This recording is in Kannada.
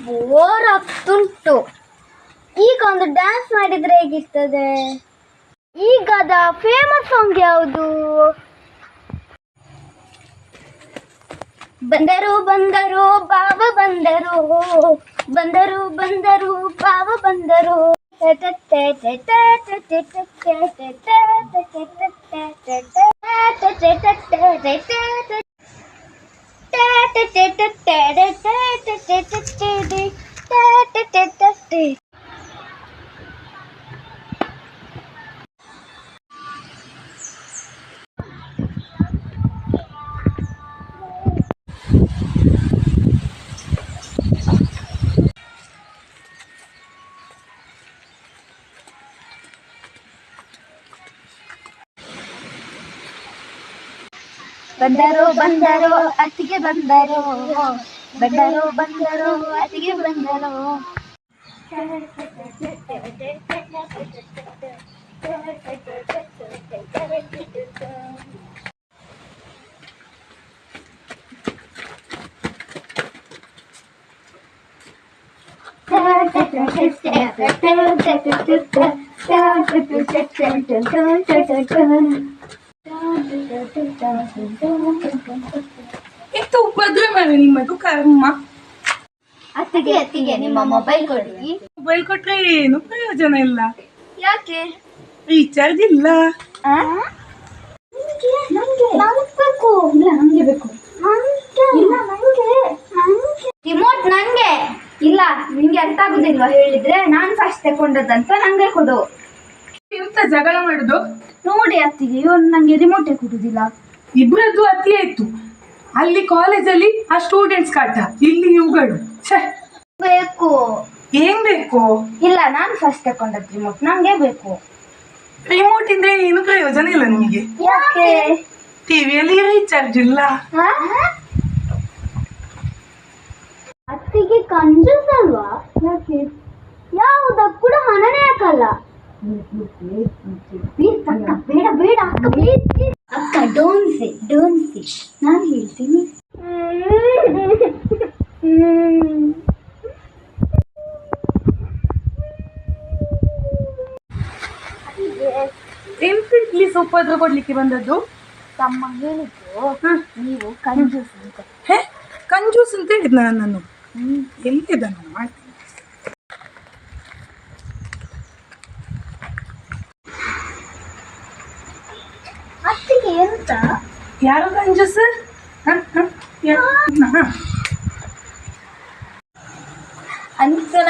ಬೋರ್ ಆಗ್ತುಂಟು. ಈಗ ಒಂದು ಡ್ಯಾನ್ಸ್ ಮಾಡಿದ್ರೆ ಹೇಗಿರ್ತದೆ? ಈಗದ ಫೇಮಸ್ ಸಾಂಗ್ ಯಾವುದು? ಬಂದರು ಬಂದರು ಬಾವ ಬಂದರು, ಬಂದರು ಬಂದರು ಬಾವ ಬಂದರು. ಬಂದರು ಬಂದರು ಅತ್ತಿಗೆ ಬಂದರು, ಬಂದರು ಬಂದರು ಅತ್ತಿಗೆ ಬಂದರು. ಎಂತ ಉಪದ್ರ ಮೇಲೆ ನಿಮ್ಮದು ಕರ್ಮ. ಅತ್ತಿಗೆ ಅತ್ತಿಗೆ ನಿಮ್ಮ ಮೊಬೈಲ್ ಕೊಡಿ. ಮೊಬೈಲ್ ಕೊಟ್ರೆ ಏನು ಪ್ರಯೋಜನ ಇಲ್ಲ. ಯಾಕೆ? ರೀಚಾರ್ಜ್ ಇಲ್ಲ. ರಿಮೋಟ್ ನಂಗೆ ಇಲ್ಲ. ನಿಂಗೆ ಅರ್ಥ ಆಗುದಿಲ್ವಾ ಹೇಳಿದ್ರೆ? ನಾನ್ ಫಸ್ಟ್ ತಗೊಂಡದಂತ ನಂಗೆ ಕೊಡು. ಎಂತ ಜಗಳ ಮಾಡುದು? ನೋಡಿ ಅತ್ತಿಗೆ, ಇವನು ನಂಗೆ ರಿಮೋಟೇ ಕೊಡುದಿಲ್ಲ. ಇಬ್ರದ್ದು ಅತಿ ಆಯ್ತು. ಅಲ್ಲಿ ಕಾಲೇಜಲ್ಲಿ ಆ ಸ್ಟೂಡೆಂಟ್ಸ್ ಕಾಟ, ಇಲ್ಲಿ ಇವುಗಳು. ಬೇಕು. ಏನ್ ಬೇಕು? ಇಲ್ಲ, ನಾನು ಫಸ್ಟ್ ತಗೊಂಡದ್ ರಿಮೋಟ್ ನಂಗೆ ಬೇಕು. ರಿಮೋಟ್ ಇಂದ ಏನು ಪ್ರಯೋಜನ ಇಲ್ಲ ನಿಮಗೆ. ಯಾಕೆ? ಟಿವಿಯಲ್ಲಿ ರೀಚಾರ್ಜ್ ಇಲ್ಲ. ಅತ್ತಿಗೆ ಕಂಜೂಸ್ ಅಲ್ವಾ? ಯಾಕೆ? ಯಾವುದಕ್ಕೂ ಕೂಡ ಹಣನೇ ಹಾಕಲ್ಲ. ಬೇಡ ಬೇಡ ಅಕ್ಕ, ಪ್ಲೀಸ್ ಪ್ಲೀಸ್ ಅಕ್ಕ, ಡೋಂಟ್ ಸೇ ನಾನು ಹೇಳ್ತೀನಿ. ಎಂತ ಇಲ್ಲಿ ಸೊಪ್ಪಾದ್ರೂ ಕೊಡ್ಲಿಕ್ಕೆ ಬಂದದ್ದು? ತಮ್ಮ ಹೇಳಿದ್ರು ನೀವು ಕಂಜೂಸ್ ಅಂತ. ಕಂಜೂಸ್ ಅಂತ ಹೇಳಿದ್ ನಾನು. ಎಲ್ಲಿದ್ದ ನಾನು ಮಾಡ್ತೀನಿ. ಅತ್ತಿಗೆ ಎಂತ? ಯಾರು ಕಂಜೂಸ್? ಅನ್ಸಲ